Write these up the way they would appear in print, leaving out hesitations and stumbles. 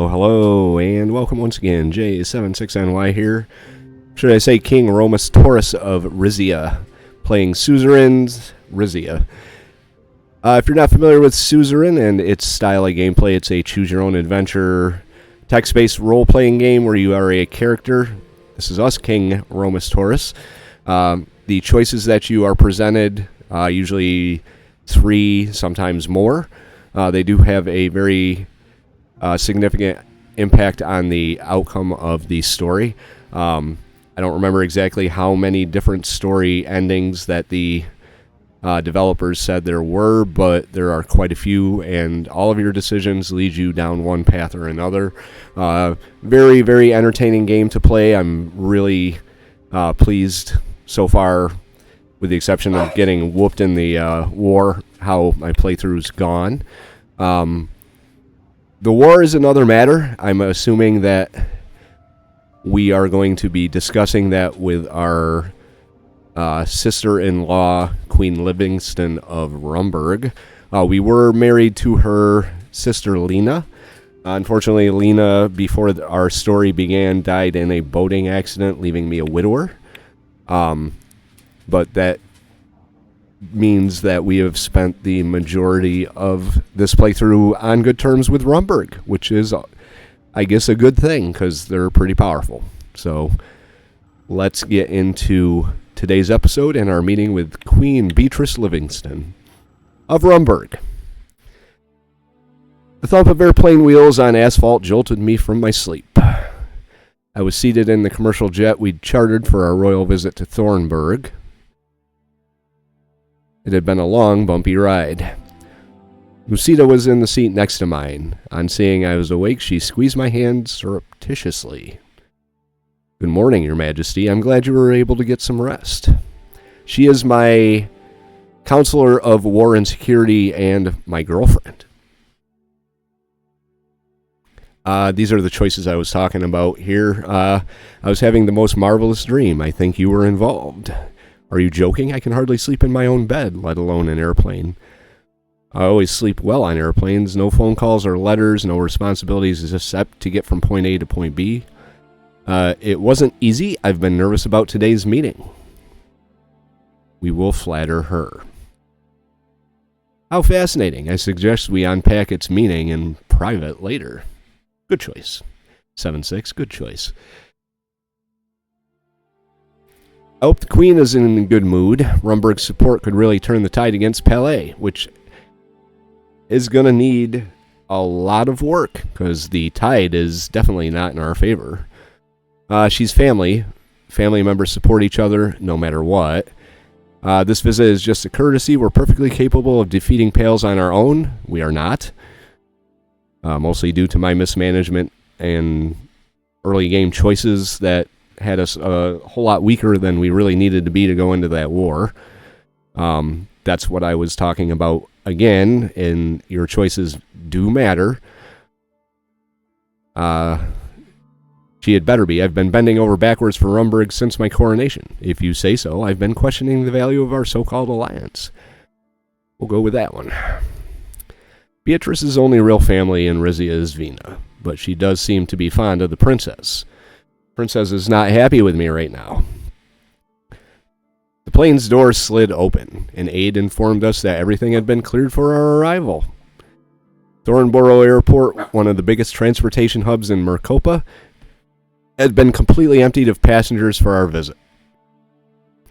Hello, and welcome once again. J76NY here. Should I say King Romas Taurus of Rizia, playing Suzerain's Rizia. If you're not familiar with Suzerain and its style of gameplay, it's a choose-your-own-adventure, text-based role-playing game where you are a character. This is us, King Romas Taurus. The choices that you are presented, usually 3, sometimes more. They do have a very significant impact on the outcome of the story. I don't remember exactly how many different story endings that the developers said there were, but there are quite a few, and all of your decisions lead you down one path or another. Very, very entertaining game to play. I'm really pleased so far, with the exception of getting whooped in the war, how my playthrough's gone. The war is another matter. I'm assuming that we are going to be discussing that with our sister-in-law, Queen Livingston of Rumburg. We were married to her sister, Lena. Unfortunately, Lena, before our story began, died in a boating accident, leaving me a widower. But that means that we have spent the majority of this playthrough on good terms with Rumburg, which is, I guess, a good thing, because they're pretty powerful. So let's get into today's episode and our meeting with Queen Beatrice Livingston of Rumburg. The thump of airplane wheels on asphalt jolted me from my sleep. I was seated in the commercial jet we'd chartered for our royal visit to Thornburg. It had been a long, bumpy ride. Lucida was in the seat next to mine. On seeing I was awake, she squeezed my hand surreptitiously. "Good morning, Your Majesty. I'm glad you were able to get some rest." She is my counselor of war and security and my girlfriend. These are the choices I was talking about here. I was having the most marvelous dream. I think you were involved. Are you joking? I can hardly sleep in my own bed, let alone an airplane. I always sleep well on airplanes. No phone calls or letters, no responsibilities except to get from point A to point B. It wasn't easy. I've been nervous about today's meeting. We will flatter her. How fascinating. I suggest we unpack its meaning in private later. Good choice. 7-6, good choice. I hope the Queen is in a good mood. Rumburg's support could really turn the tide against Palais, which is going to need a lot of work, because the tide is definitely not in our favor. She's family. Family members support each other no matter what. This visit is just a courtesy. We're perfectly capable of defeating Pales on our own. We are not. Mostly due to my mismanagement and early game choices that had us a whole lot weaker than we really needed to be to go into that war. That's what I was talking about again, and your choices do matter. She had better be. I've been bending over backwards for Rumburg since my coronation. If you say so, I've been questioning the value of our so-called alliance. We'll go with that one. Beatrice's only real family in Rizia is Vina, but she does seem to be fond of the princess. Princess is not happy with me right now. The plane's door slid open. An aide informed us that everything had been cleared for our arrival. Thornborough Airport, one of the biggest transportation hubs in Mercopa, had been completely emptied of passengers for our visit.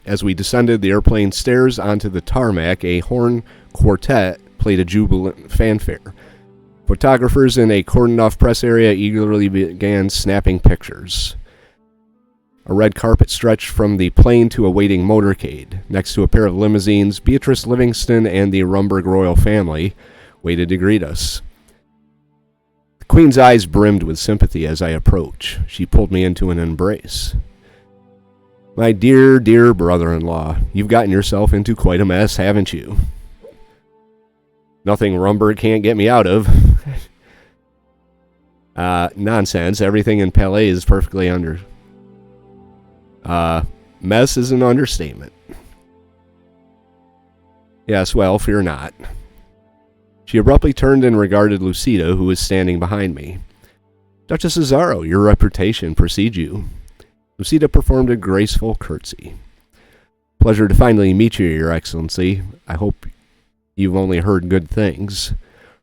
As we descended the airplane stairs onto the tarmac, a horn quartet played a jubilant fanfare. Photographers in a cordoned-off press area eagerly began snapping pictures. A red carpet stretched from the plane to a waiting motorcade. Next to a pair of limousines, Beatrice Livingston and the Rumburg royal family waited to greet us. The Queen's eyes brimmed with sympathy as I approached. She pulled me into an embrace. "My dear, dear brother-in-law, you've gotten yourself into quite a mess, haven't you?" "Nothing Rumburg can't get me out of." Nonsense. Everything in Palais is perfectly under... mess is an understatement. Yes, well, fear not. She abruptly turned and regarded Lucida, who was standing behind me. Duchess Azaro, your reputation precedes you. Lucida performed a graceful curtsy. Pleasure to finally meet you, Your Excellency. I hope you've only heard good things.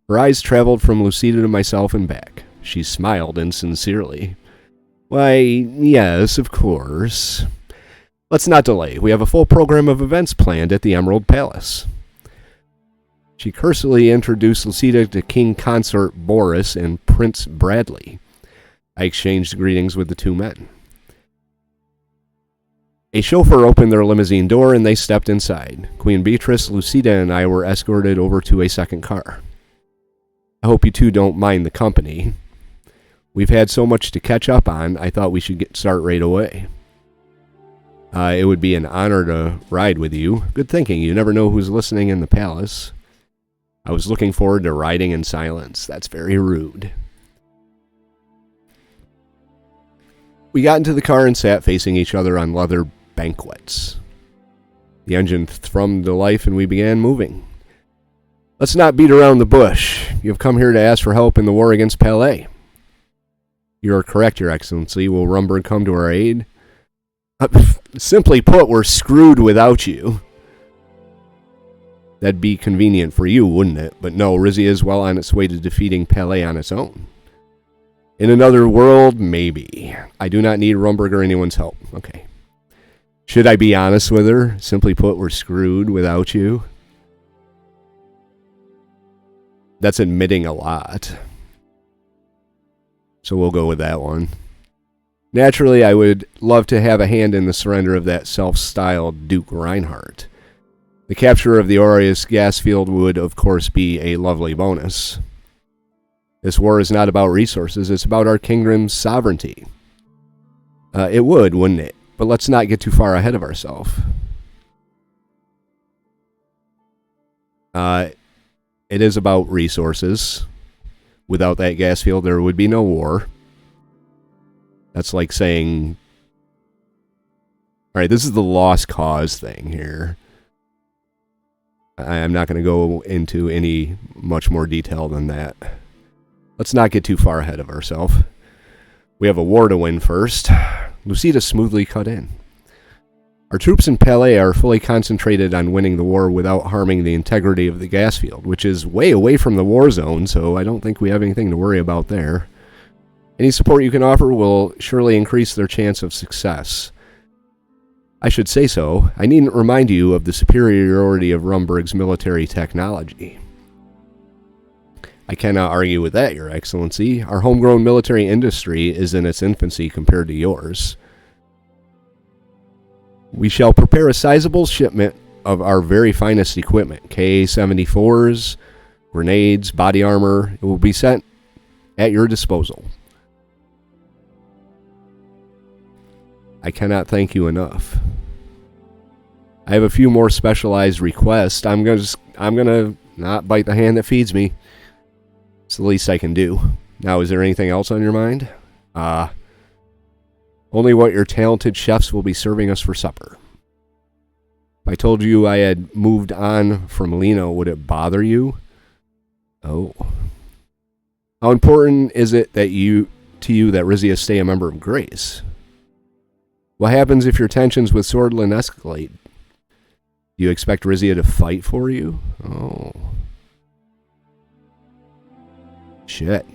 Her eyes traveled from Lucida to myself and back. She smiled insincerely. Why, yes, of course. Let's not delay. We have a full program of events planned at the Emerald Palace. She cursorily introduced Lucida to King Consort Boris and Prince Bradley. I exchanged greetings with the two men. A chauffeur opened their limousine door and they stepped inside. Queen Beatrice, Lucida, and I were escorted over to a second car. I hope you two don't mind the company. We've had so much to catch up on, I thought we should start right away. It would be an honor to ride with you. Good thinking. You never know who's listening in the palace. I was looking forward to riding in silence. That's very rude. We got into the car and sat facing each other on leather banquets. The engine thrummed to life and we began moving. Let's not beat around the bush. You've come here to ask for help in the war against Palais. You are correct, Your Excellency. Will Rumburg come to our aid? Simply put, we're screwed without you. That'd be convenient for you, wouldn't it? But no, Rizia is well on its way to defeating Palais on its own. In another world, maybe. I do not need Rumburg or anyone's help. Okay. Should I be honest with her? Simply put, we're screwed without you. That's admitting a lot. So we'll go with that one. Naturally, I would love to have a hand in the surrender of that self-styled Duke Reinhardt. The capture of the Aureus gas field would, of course, be a lovely bonus. This war is not about resources, it's about our kingdom's sovereignty. It would, wouldn't it? But let's not get too far ahead of ourselves. It is about resources. Without that gas field, there would be no war. That's like saying... Alright, this is the lost cause thing here. I'm not going to go into any much more detail than that. Let's not get too far ahead of ourselves. We have a war to win first. Lucida smoothly cut in. Our troops in Palais are fully concentrated on winning the war without harming the integrity of the gas field, which is way away from the war zone, so I don't think we have anything to worry about there. Any support you can offer will surely increase their chance of success. I should say so. I needn't remind you of the superiority of Rumburg's military technology. I cannot argue with that, Your Excellency. Our homegrown military industry is in its infancy compared to yours. We shall prepare a sizable shipment of our very finest equipment, Ka-74s, grenades, body armor. It will be sent at your disposal. I cannot thank you enough. I have a few more specialized requests. I'm gonna not bite the hand that feeds me. It's the least I can do. Now, is there anything else on your mind? Only what your talented chefs will be serving us for supper. If I told you I had moved on from Lino, would it bother you? Oh. How important is it to you that Rizia stay a member of Grace? What happens if your tensions with Swordland escalate? Do you expect Rizia to fight for you? Oh. Shit.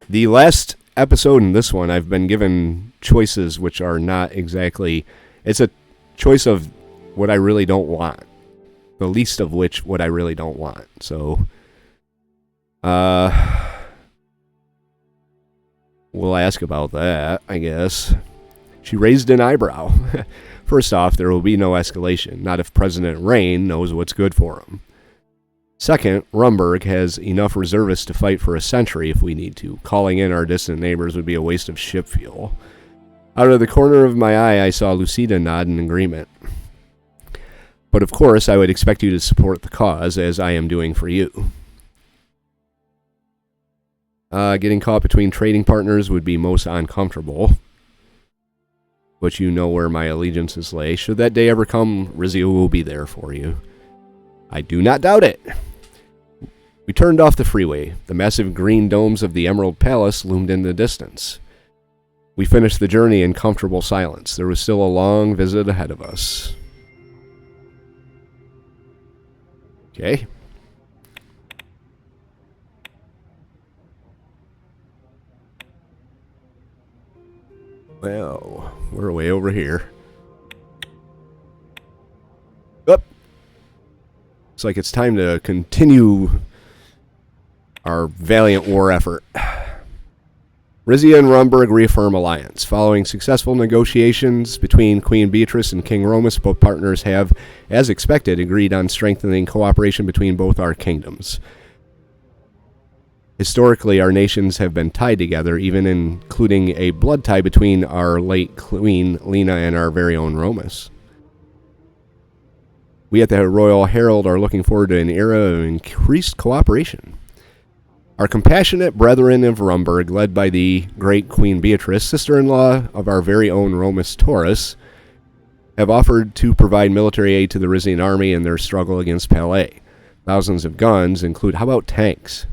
The last episode in this one, I've been given choices which are not exactly... It's a choice of what I really don't want. The least of which what I really don't want. So, we'll ask about that, I guess. She raised an eyebrow. First off, there will be no escalation. Not if President Rain knows what's good for him. Second, Rumburg has enough reservists to fight for a century if we need to. Calling in our distant neighbors would be a waste of ship fuel. Out of the corner of my eye, I saw Lucida nod in agreement. But of course, I would expect you to support the cause, as I am doing for you. Getting caught between trading partners would be most uncomfortable. But you know where my allegiances lay. Should that day ever come, Rizia will be there for you. I do not doubt it. We turned off the freeway. The massive green domes of the Emerald Palace loomed in the distance. We finished the journey in comfortable silence. There was still a long visit ahead of us. Okay. Well, we're way over here. Up. Looks like it's time to continue our valiant war effort. Rizia and Rumburg reaffirm alliance. Following successful negotiations between Queen Beatrice and King Romas, both partners have, as expected, agreed on strengthening cooperation between both our kingdoms. Historically, our nations have been tied together, even including a blood tie between our late Queen Lena and our very own Romas. We at the Royal Herald are looking forward to an era of increased cooperation. Our compassionate brethren of Rumburg, led by the great Queen Beatrice, sister-in-law of our very own Romas Taurus, have offered to provide military aid to the Rizian army in their struggle against Palais. Thousands of guns include, how about tanks?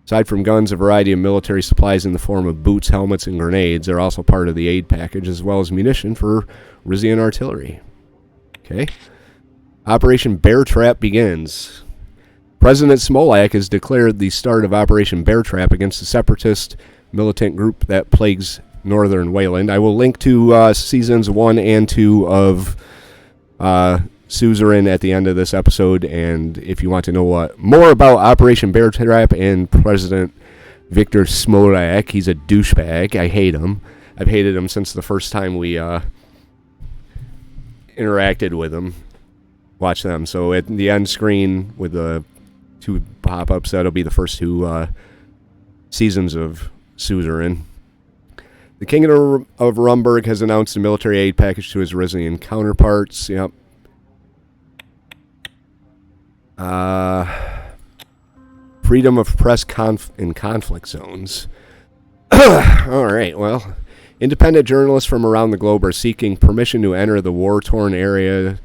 Aside from guns, a variety of military supplies in the form of boots, helmets, and grenades are also part of the aid package, as well as munition for Rizian artillery. Okay. Operation Bear Trap begins. President Smolak has declared the start of Operation Bear Trap against the separatist militant group that plagues northern Wayland. I will link to seasons 1 and 2 of Suzerain at the end of this episode, and if you want to know more about Operation Bear Trap and President Viktor Smolak, he's a douchebag. I hate him. I've hated him since the first time we interacted with him. Watch them. So at the end screen with the 2 pop-ups, that'll be the first 2 seasons of Suzerain. The Kingdom of Rumburg has announced a military aid package to his Rizian counterparts. Yep. Freedom of press in conflict zones. Alright, well, independent journalists from around the globe are seeking permission to enter the war-torn area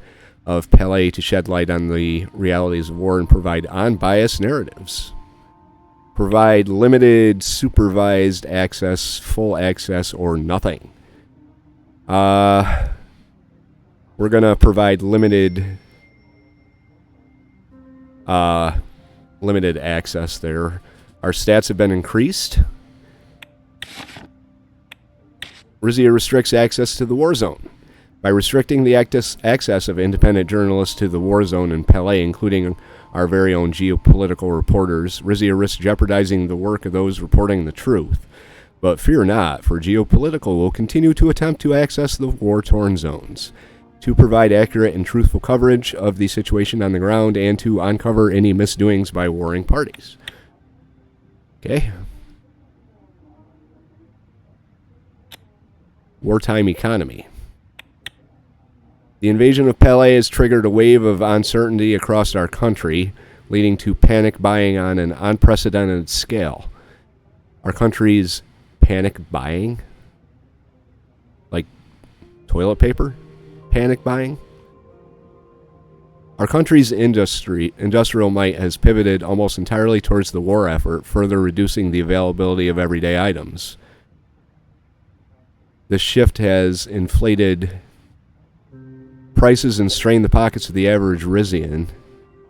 of Palais to shed light on the realities of war and provide unbiased narratives. Provide limited supervised access, full access, or nothing. We're going to provide limited access there. Our stats have been increased. Rizia restricts access to the war zone. By restricting the access of independent journalists to the war zone in Palais, including our very own geopolitical reporters, Rizia risks jeopardizing the work of those reporting the truth. But fear not, for geopolitical will continue to attempt to access the war-torn zones, to provide accurate and truthful coverage of the situation on the ground, and to uncover any misdoings by warring parties. Okay. Wartime economy. The invasion of Palais has triggered a wave of uncertainty across our country, leading to panic buying on an unprecedented scale. Our country's panic buying? Like toilet paper? Panic buying? Our country's industrial might has pivoted almost entirely towards the war effort, further reducing the availability of everyday items. This shift has inflated prices and strained the pockets of the average Rizian,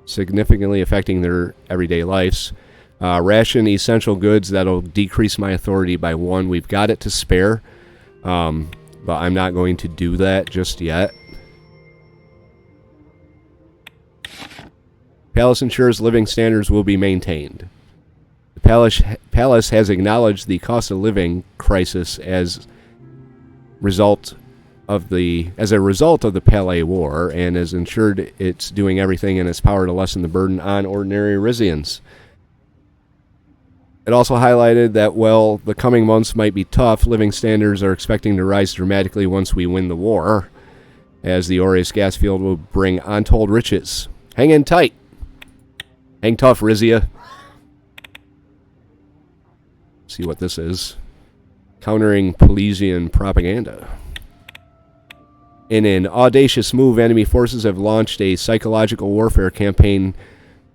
significantly affecting their everyday lives. Ration essential goods that'll decrease my authority by 1. We've got it to spare, but I'm not going to do that just yet. Palace ensures living standards will be maintained. The Palace has acknowledged the cost of living crisis as a result of the Palais War, and has ensured it's doing everything in its power to lessen the burden on ordinary Rizians. It also highlighted that while the coming months might be tough, living standards are expecting to rise dramatically once we win the war, as the Aureus gas field will bring untold riches. Hang in tight. Hang tough, Rizia. See what this is. Countering Palesian propaganda. In an audacious move, enemy forces have launched a psychological warfare campaign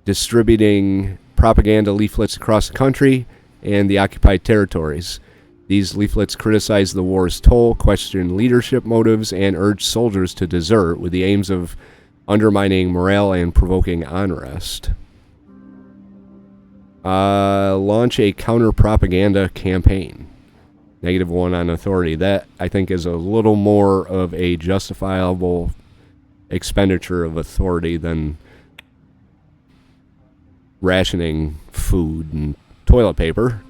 distributing propaganda leaflets across the country and the occupied territories. These leaflets criticize the war's toll, question leadership motives, and urge soldiers to desert with the aims of undermining morale and provoking unrest. Launch a counter-propaganda campaign. -1 on authority. That, I think, is a little more of a justifiable expenditure of authority than rationing food and toilet paper.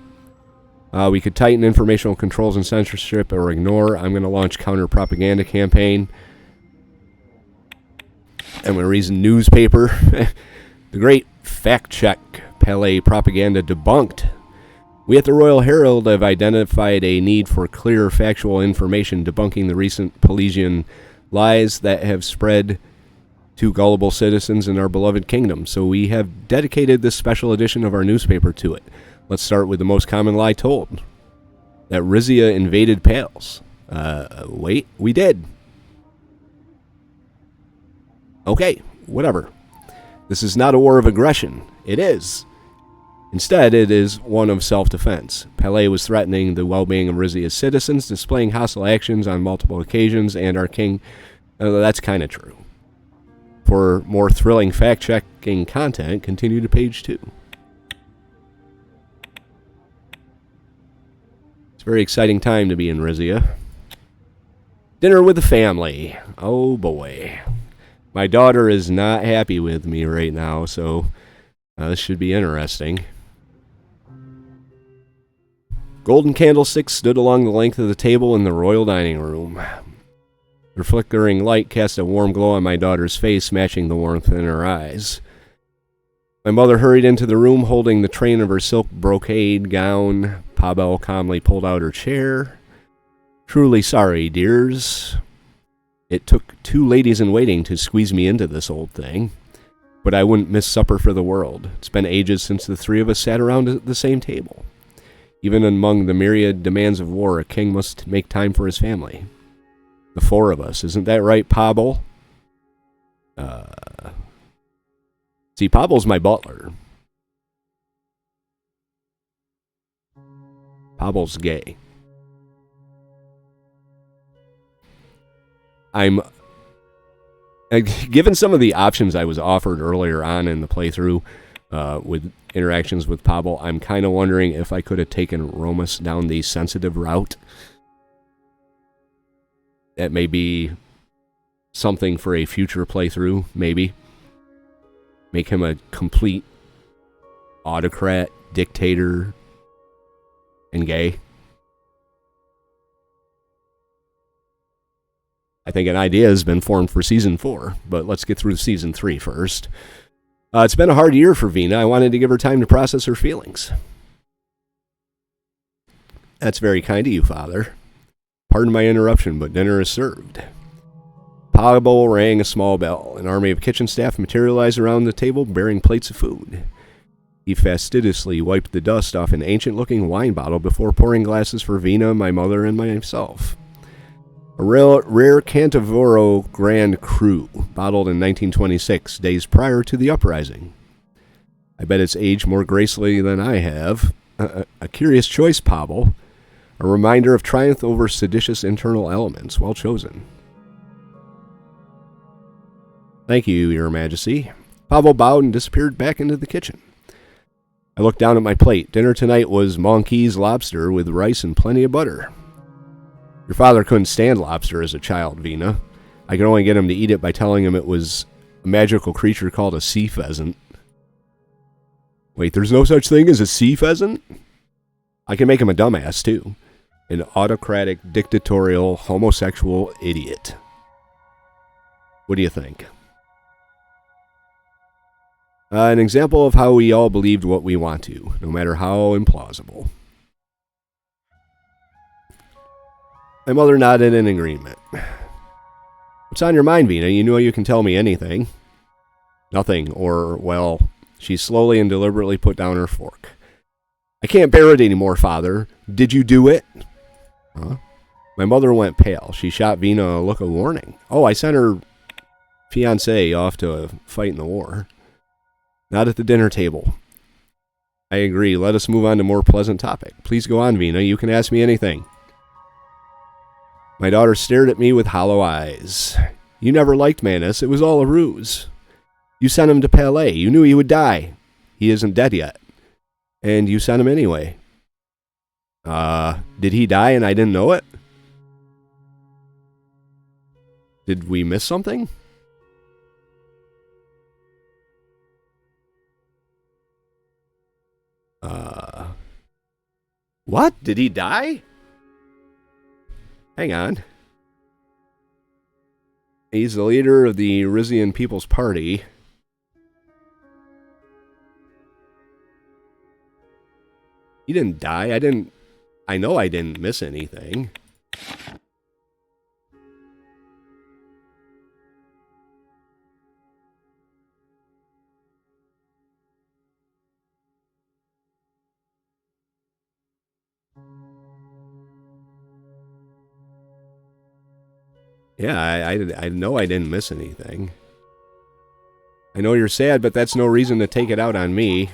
We could tighten informational controls and censorship or ignore. I'm going to launch counter-propaganda campaign. I'm going to read a newspaper. The great fact-check Palais propaganda debunked. We at the Royal Herald have identified a need for clear factual information debunking the recent Parisian lies that have spread to gullible citizens in our beloved kingdom. So we have dedicated this special edition of our newspaper to it. Let's start with the most common lie told. That Rizia invaded Pales. Wait, we did. Okay, whatever. This is not a war of aggression. It is. Instead, it is one of self-defense. Palais was threatening the well-being of Rizia's citizens, displaying hostile actions on multiple occasions, and our king... that's kind of true. For more thrilling fact-checking content, continue to page 2. It's a very exciting time to be in Rizia. Dinner with the family. Oh boy. My daughter is not happy with me right now, so this should be interesting. Golden candlesticks stood along the length of the table in the royal dining room. Their flickering light cast a warm glow on my daughter's face, matching the warmth in her eyes. My mother hurried into the room, holding the train of her silk brocade gown. Pavel calmly pulled out her chair. Truly sorry, dears. It took 2 ladies-in-waiting to squeeze me into this old thing. But I wouldn't miss supper for the world. It's been ages since the 3 of us sat around the same table. Even among the myriad demands of war, a king must make time for his family. The 4 of us. Isn't that right, Pavel? See, Pavel's my butler. Pavel's gay. Given some of the options I was offered earlier on in the playthrough with interactions with Pavel, I'm kind of wondering if I could have taken Romas down the sensitive route. That may be something for a future playthrough, maybe. Make him a complete autocrat, dictator, and gay. I think an idea has been formed for Season 4, but let's get through Season 3 first. It's been a hard year for Vina. I wanted to give her time to process her feelings. That's very kind of you, Father. Pardon my interruption, but dinner is served. Pavel rang a small bell. An army of kitchen staff materialized around the table, bearing plates of food. He fastidiously wiped the dust off an ancient-looking wine bottle before pouring glasses for Vina, my mother, and myself. A rare Cantovoro Grand Cru, bottled in 1926, days prior to the uprising. I bet it's aged more gracefully than I have. A curious choice, Pavel. A reminder of triumph over seditious internal elements. Well chosen. Thank you, Your Majesty. Pavel bowed and disappeared back into the kitchen. I looked down at my plate. Dinner tonight was Monkeys lobster with rice and plenty of butter. Your father couldn't stand lobster as a child, Vina. I could only get him to eat it by telling him it was a magical creature called a sea pheasant. Wait, there's no such thing as a sea pheasant? I can make him a dumbass, too. An autocratic, dictatorial, homosexual idiot. What do you think? An example of how we all believed what we want to, no matter how implausible. My mother nodded in agreement. What's on your mind, Vina? You know you can tell me anything. Nothing, or, well, she slowly and deliberately put down her fork. I can't bear it anymore, Father. Did you do it? Huh? My mother went pale. She shot Vina a look of warning. Oh, I sent her fiancé off to fight in the war. Not at the dinner table. I agree. Let us move on to more pleasant topic. Please go on, Vina. You can ask me anything. My daughter stared at me with hollow eyes. You never liked Manus. It was all a ruse. You sent him to Palais. You knew he would die. He isn't dead yet. And you sent him anyway. Did he die and I didn't know it? Did we miss something? What? Did he die? Hang on. He's the leader of the Rizian People's Party. He didn't die. I know I didn't miss anything. Yeah, I know I didn't miss anything. I know you're sad, but that's no reason to take it out on me.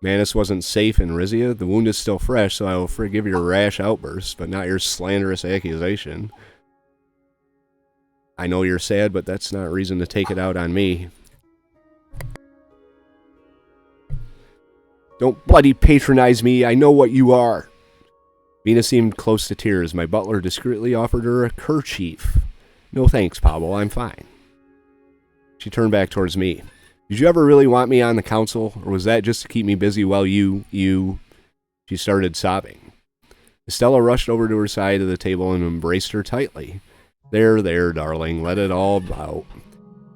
Manus wasn't safe in Rizia. The wound is still fresh, so I will forgive your rash outburst, but not your slanderous accusation. I know you're sad, but that's not reason to take it out on me. Don't bloody patronize me. I know what you are. Vina seemed close to tears. My butler discreetly offered her a kerchief. No thanks, Pablo. I'm fine. She turned back towards me. Did you ever really want me on the council, or was that just to keep me busy while you... She started sobbing. Estella rushed over to her side of the table and embraced her tightly. There, darling. Let it all out.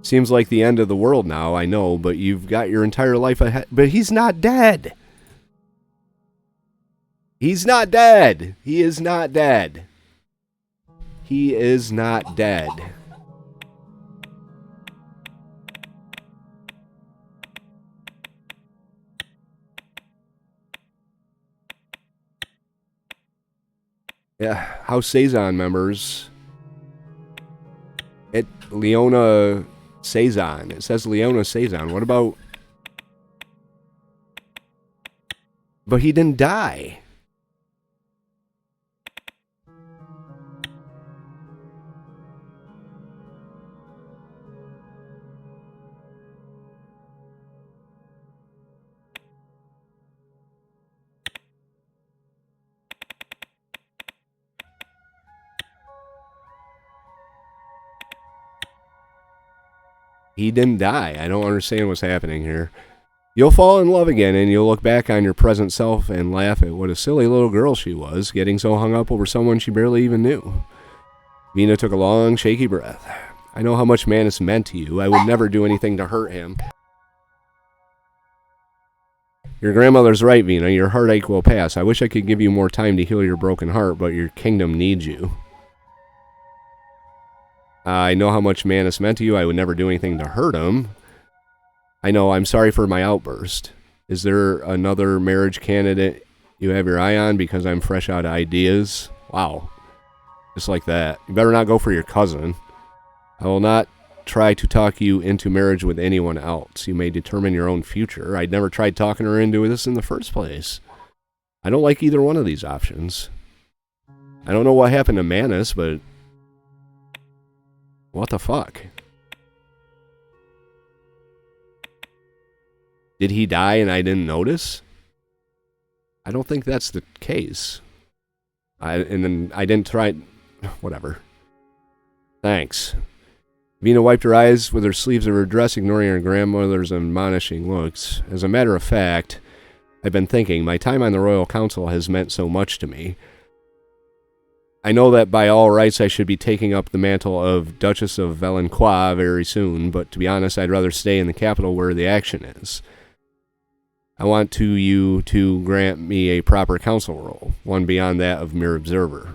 Seems like the end of the world now, I know, but you've got your entire life ahead. But he's not dead. He's not dead. He is not dead. He is not dead. Yeah, House Sazon members. Leona Sazon. It says Leona Sazon. What about... But he didn't die. He didn't die. I don't understand what's happening here. You'll fall in love again, and you'll look back on your present self and laugh at what a silly little girl she was, getting so hung up over someone she barely even knew. Vina took a long, shaky breath. I know how much Manus meant to you. I would never do anything to hurt him. Your grandmother's right, Vina. Your heartache will pass. I wish I could give you more time to heal your broken heart, but your kingdom needs you. I know how much Manus meant to you. I would never do anything to hurt him. I know. I'm sorry for my outburst. Is there another marriage candidate you have your eye on? Because I'm fresh out of ideas. Wow. Just like that. You better not go for your cousin. I will not try to talk you into marriage with anyone else. You may determine your own future. I'd never tried talking her into this in the first place. I don't like either one of these options. I don't know what happened to Manus, but... What the fuck? Did he die and I didn't notice? I don't think that's the case. And then I didn't try... Whatever. Thanks. Vina wiped her eyes with her sleeves of her dress, ignoring her grandmother's admonishing looks. As a matter of fact, I've been thinking, my time on the Royal Council has meant so much to me. I know that by all rights I should be taking up the mantle of Duchess of Valencois very soon, but to be honest, I'd rather stay in the capital where the action is. I want you to grant me a proper council role, one beyond that of mere observer.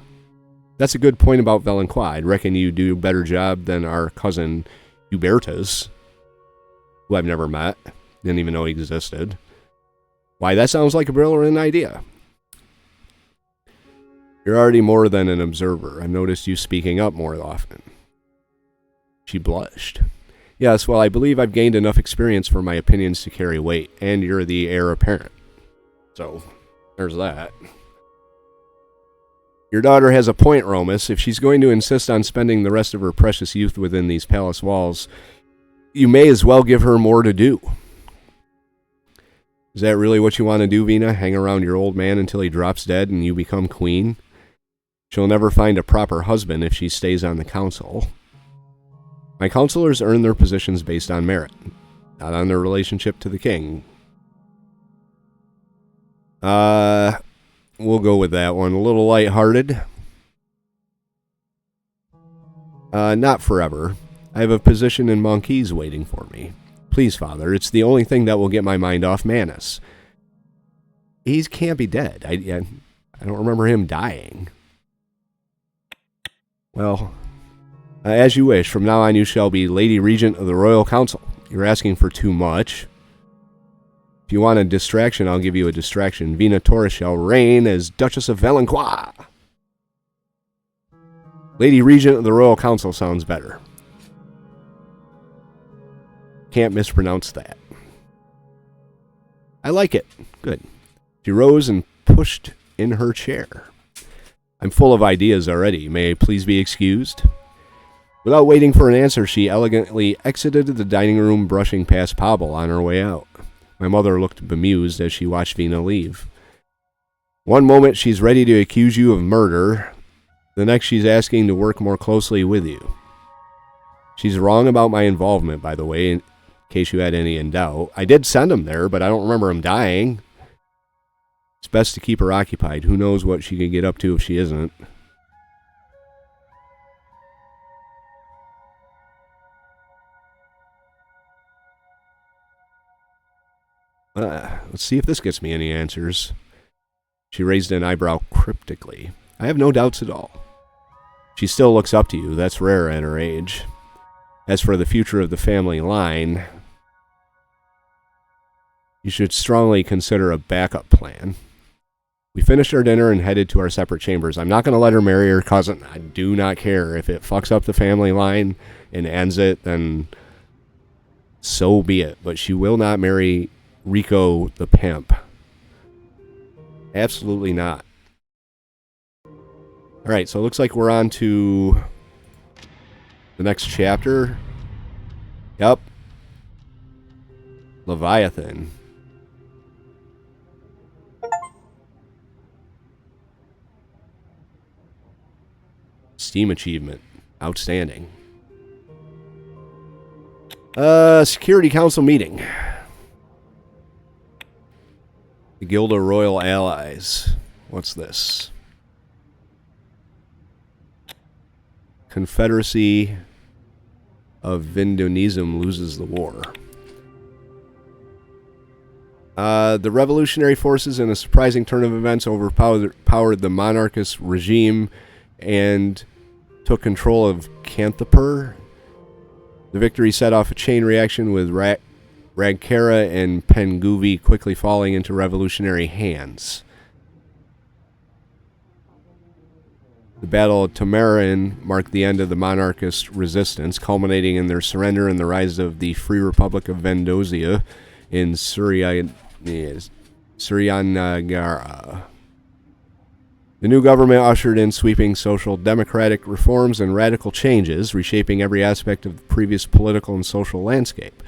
That's a good point about Valencois. I'd reckon you do a better job than our cousin Hubertus, who I've never met, didn't even know he existed. Why, that sounds like a brilliant idea. You're already more than an observer. I've noticed you speaking up more often. She blushed. Yes, well, I believe I've gained enough experience for my opinions to carry weight, and you're the heir apparent. So, there's that. Your daughter has a point, Romas. If she's going to insist on spending the rest of her precious youth within these palace walls, you may as well give her more to do. Is that really what you want to do, Vina? Hang around your old man until he drops dead and you become queen? She'll never find a proper husband if she stays on the council. My counselors earn their positions based on merit, not on their relationship to the king. We'll go with that one. A little lighthearted. Not forever. I have a position in Monkeys waiting for me. Please, Father, it's the only thing that will get my mind off Manus. He can't be dead. I don't remember him dying. Well, as you wish. From now on, you shall be Lady Regent of the Royal Council. You're asking for too much. If you want a distraction, I'll give you a distraction. Vina Torres shall reign as Duchess of Valancois. Lady Regent of the Royal Council sounds better. Can't mispronounce that. I like it. Good. She rose and pushed in her chair. I'm full of ideas already. May I please be excused? Without waiting for an answer, she elegantly exited the dining room, brushing past Pablo on her way out. My mother looked bemused as she watched Vina leave. One moment she's ready to accuse you of murder. The next she's asking to work more closely with you. She's wrong about my involvement, by the way, in case you had any in doubt. I did send him there, but I don't remember him dying. It's best to keep her occupied. Who knows what she can get up to if she isn't. Let's see if this gets me any answers. She raised an eyebrow cryptically. I have no doubts at all. She still looks up to you. That's rare at her age. As for the future of the family line, you should strongly consider a backup plan. We finished our dinner and headed to our separate chambers. I'm not going to let her marry her cousin. I do not care. If it fucks up the family line and ends it, then so be it. But she will not marry Rico the pimp. Absolutely not. Alright, so it looks like we're on to the next chapter. Yep. Leviathan. Steam achievement. Outstanding. Security Council meeting. The Guild of Royal Allies. What's this? Confederacy of Vindonism loses the war. The revolutionary forces, in a surprising turn of events, overpowered the monarchist regime and took control of Canthapur. The victory set off a chain reaction with Ragkara and Penguvi quickly falling into revolutionary hands. The Battle of Tamarin marked the end of the monarchist resistance, culminating in their surrender and the rise of the Free Republic of Vendozia in Suriyanagara. The new government ushered in sweeping social democratic reforms and radical changes, reshaping every aspect of the previous political and social landscape.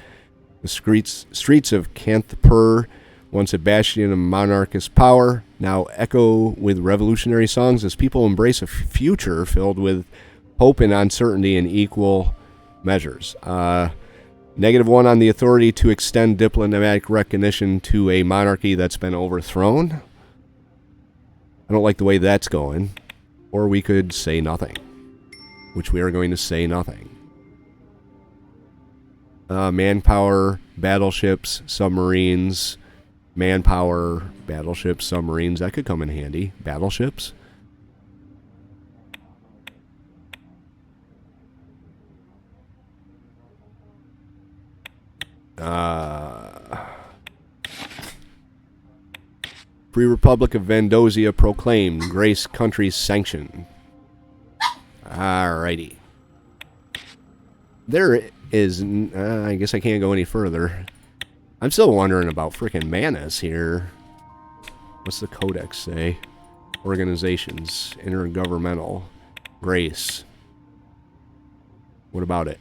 The streets of Canthapur, once a bastion of monarchist power, now echo with revolutionary songs as people embrace a future filled with hope and uncertainty in equal measures. -1 on the authority to extend diplomatic recognition to a monarchy that's been overthrown. I don't like the way that's going. Or we could say nothing, which we are going to say nothing. Manpower, battleships, submarines. Manpower, battleships, submarines. That could come in handy. Battleships. Free Republic of Vendozia proclaimed. Grace country's sanction. Alrighty. There is... I guess I can't go any further. I'm still wondering about frickin' Manus here. What's the codex say? Organizations. Intergovernmental. Grace. What about it?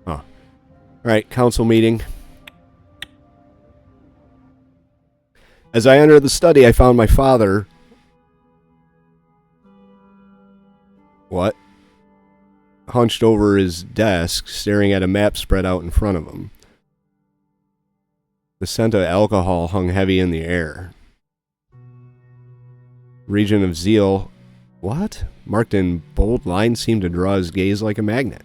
Huh. Alright, council meeting. As I entered the study, I found my father... What? Hunched over his desk, staring at a map spread out in front of him. The scent of alcohol hung heavy in the air. Region of Zille... What? Marked in bold lines seemed to draw his gaze like a magnet.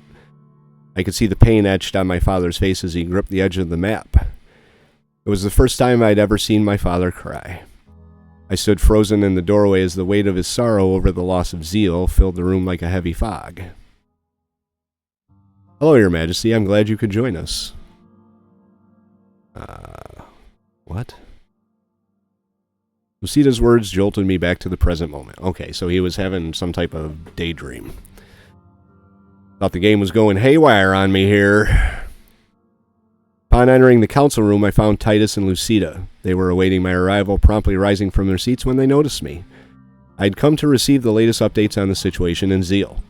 I could see the pain etched on my father's face as he gripped the edge of the map. It was the first time I'd ever seen my father cry. I stood frozen in the doorway as the weight of his sorrow over the loss of Zille filled the room like a heavy fog. Hello, Your Majesty. I'm glad you could join us. What? Lucida's words jolted me back to the present moment. Okay, so he was having some type of daydream. Thought the game was going haywire on me here. Upon entering the council room, I found Titus and Lucida. They were awaiting my arrival, promptly rising from their seats when they noticed me. I'd come to receive the latest updates on the situation in Zille.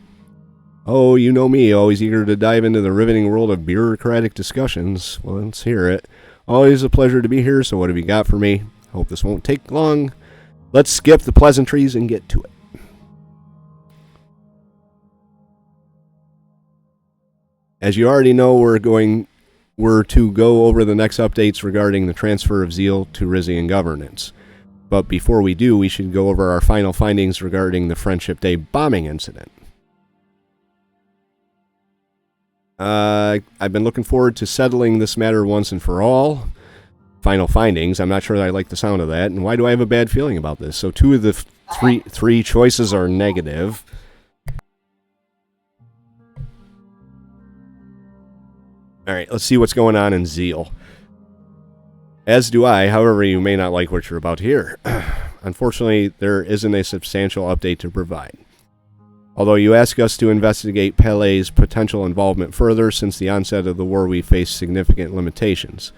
Oh, you know me, always eager to dive into the riveting world of bureaucratic discussions. Well, let's hear it. Always a pleasure to be here, so what have you got for me? Hope this won't take long. Let's skip the pleasantries and get to it. As you already know, we're to go over the next updates regarding the transfer of Zille to Rizian governance. But before we do, we should go over our final findings regarding the Friendship Day bombing incident. I've been looking forward to settling this matter once and for all. Final findings. I'm not sure that I like the sound of that. And why do I have a bad feeling about this? So 2 of the three choices are negative. Alright, let's see what's going on in Zille. As do I, however, you may not like what you're about to hear. Unfortunately, there isn't a substantial update to provide. Although you ask us to investigate Pele's potential involvement further, since the onset of the war we face significant limitations.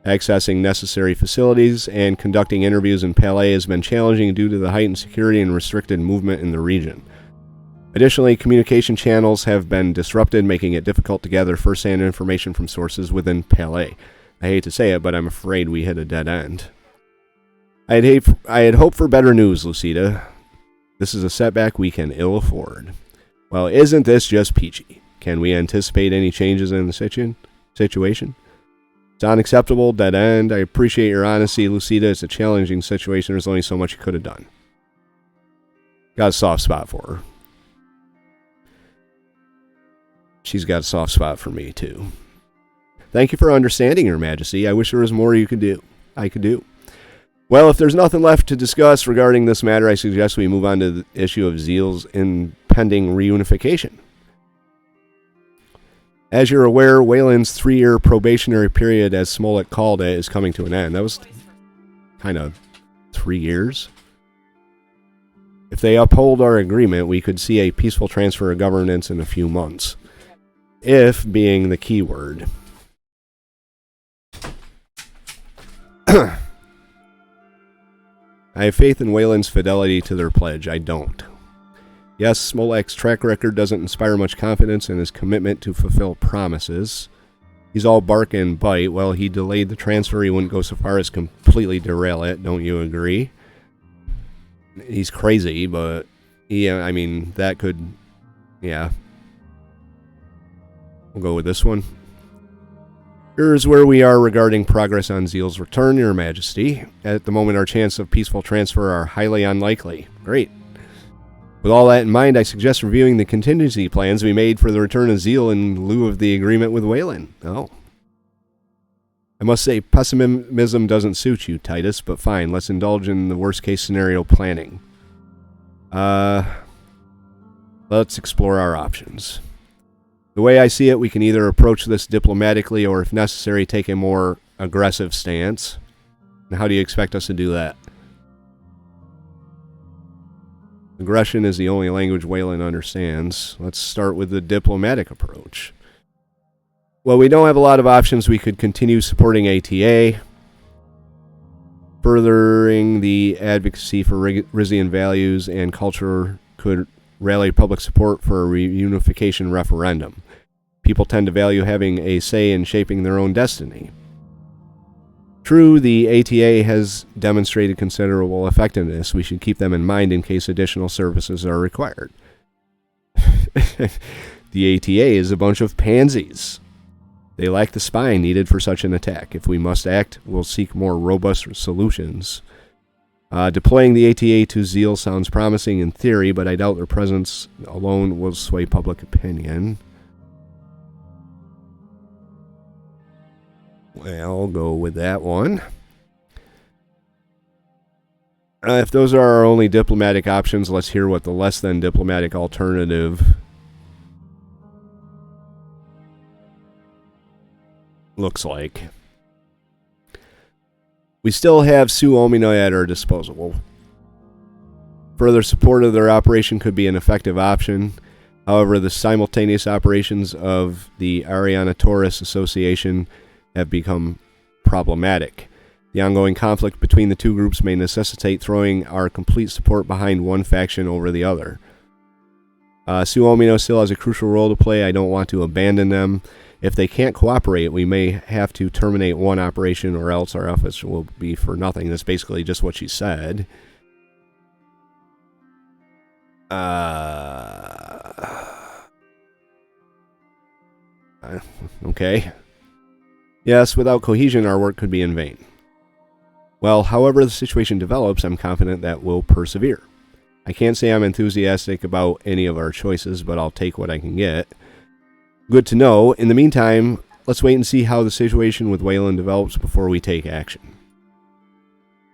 Accessing necessary facilities and conducting interviews in Pele has been challenging due to the heightened security and restricted movement in the region. Additionally, communication channels have been disrupted, making it difficult to gather first-hand information from sources within Pele. I hate to say it, but I'm afraid we hit a dead end. I had hoped for better news, Lucida. This is a setback we can ill afford. Well, isn't this just peachy? Can we anticipate any changes in the situation? It's unacceptable, dead end. I appreciate your honesty, Lucida. It's a challenging situation. There's only so much you could have done. Got a soft spot for her. She's got a soft spot for me, too. Thank you for understanding, Your Majesty. I wish there was more I could do. Well, if there's nothing left to discuss regarding this matter, I suggest we move on to the issue of Zille's impending reunification. As you're aware, Wayland's 3-year probationary period, as Smollett called it, is coming to an end. That was kind of 3 years. If they uphold our agreement, we could see a peaceful transfer of governance in a few months. If being the key word. I have faith in Wayland's fidelity to their pledge. I don't. Yes, Smolak's track record doesn't inspire much confidence in his commitment to fulfill promises. He's all bark and bite. Well, he delayed the transfer. He wouldn't go so far as completely derail it. Don't you agree? He's crazy, but yeah, I mean, that could, yeah. We'll go with this one. Here's where we are regarding progress on Zille's return, Your Majesty. At the moment, our chance of peaceful transfer are highly unlikely. Great. With all that in mind, I suggest reviewing the contingency plans we made for the return of Zille in lieu of the agreement with Wayland. Oh. I must say, pessimism doesn't suit you, Titus, but fine, let's indulge in the worst-case scenario planning. Let's explore our options. The way I see it, we can either approach this diplomatically or, if necessary, take a more aggressive stance. And how do you expect us to do that? Aggression is the only language Wayland understands. Let's start with the diplomatic approach. Well, we don't have a lot of options. We could continue supporting ATA, furthering the advocacy for Rizian values and culture could rally public support for a reunification referendum. People tend to value having a say in shaping their own destiny. True, the ATA has demonstrated considerable effectiveness. We should keep them in mind in case additional services are required. The ATA is a bunch of pansies. They lack the spine needed for such an attack. If we must act, we'll seek more robust solutions. Deploying the ATA to Zille sounds promising in theory, but I doubt their presence alone will sway public opinion. Well, I'll go with that one. If those are our only diplomatic options, let's hear what the less than diplomatic alternative looks like. We still have Suomino at our disposal. Further support of their operation could be an effective option. However, the simultaneous operations of the Ariana Taurus Association have become problematic. The ongoing conflict between the two groups may necessitate throwing our complete support behind one faction over the other. Suomino still has a crucial role to play. I don't want to abandon them. If they can't cooperate, we may have to terminate one operation or else our efforts will be for nothing. That's basically just what she said. Okay. Yes, without cohesion, our work could be in vain. Well, however the situation develops, I'm confident that we'll persevere. I can't say I'm enthusiastic about any of our choices, but I'll take what I can get. Good to know. In the meantime, let's wait and see how the situation with Wayland develops before we take action.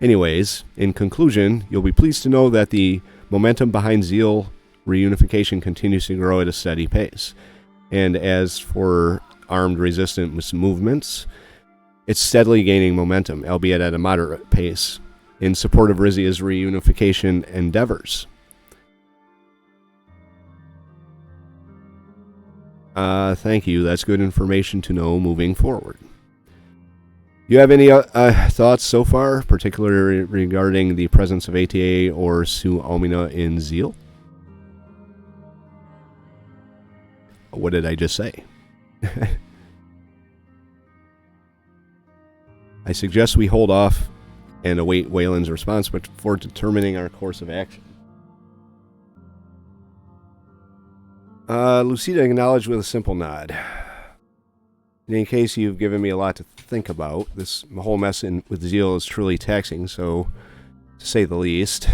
Anyways, in conclusion, you'll be pleased to know that the momentum behind Zille reunification continues to grow at a steady pace. And as for armed resistance movements, it's steadily gaining momentum, albeit at a moderate pace, in support of Rizia's reunification endeavors. Thank you. That's good information to know moving forward. You have any thoughts so far, particularly regarding the presence of ATA or Suomino in Zille? What did I just say? I suggest we hold off and await Wayland's response before determining our course of action. Lucida acknowledged with a simple nod. In any case, you've given me a lot to think about. This whole mess with Zille is truly taxing, so to say the least.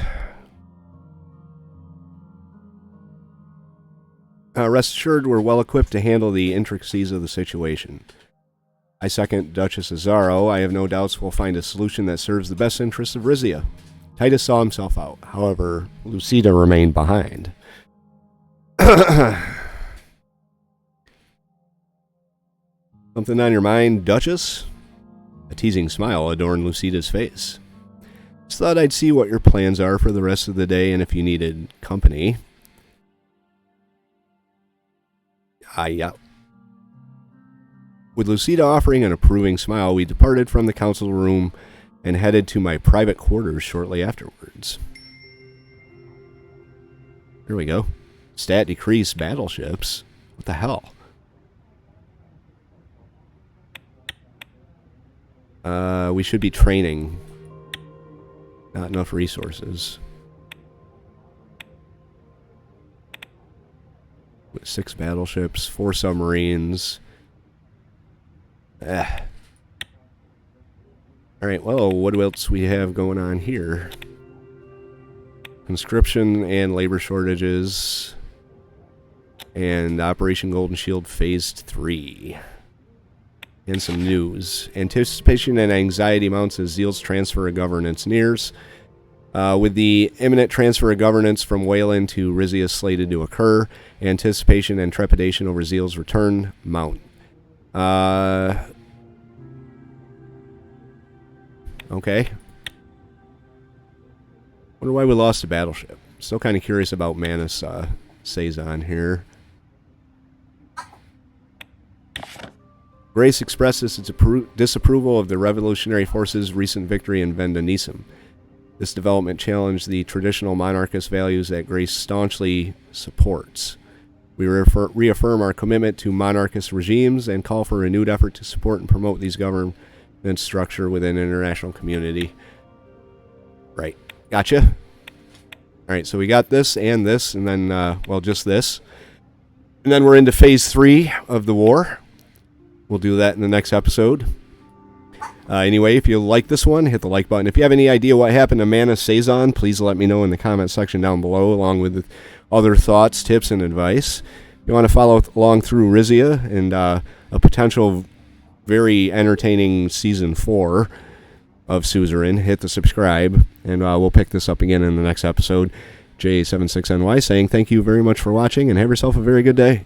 Rest assured, we're well equipped to handle the intricacies of the situation. I second Duchess Azaro. I have no doubts we'll find a solution that serves the best interests of Rizia. Titus saw himself out. However, Lucida remained behind. Something on your mind, Duchess? A teasing smile adorned Lucida's face. Just thought I'd see what your plans are for the rest of the day and if you needed company. Yeah. With Lucida offering an approving smile, we departed from the council room and headed to my private quarters shortly afterwards. Here we go. Stat decrease battleships. What the hell? We should be training. Not enough resources. With 6 battleships, 4 submarines. Alright, well, what else we have going on here? Conscription and labor shortages. And Operation Golden Shield Phase 3. And some news. Anticipation and anxiety mounts as Zille's transfer of governance nears. With the imminent transfer of governance from Wayland to Rizia slated to occur, anticipation and trepidation over Zille's return mount. Okay. Wonder why we lost a battleship. Still kind of curious about Manus Sazon here. Grace expresses its disapproval of the revolutionary forces' recent victory in Vendanism. This development challenged the traditional monarchist values that Grace staunchly supports. We reaffirm our commitment to monarchist regimes and call for a renewed effort to support and promote these government structure within the international community. Right. Gotcha. All right, so we got this, and then, well, just this. And then we're into phase 3 of the war. We'll do that in the next episode. Anyway, if you like this one, hit the like button. If you have any idea what happened to Mana Saison, please let me know in the comment section down below, along with other thoughts, tips, and advice. If you want to follow along through Rizia and a potential very entertaining Season 4 of Suzerain, hit the subscribe, and we'll pick this up again in the next episode. J76NY saying thank you very much for watching, and have yourself a very good day.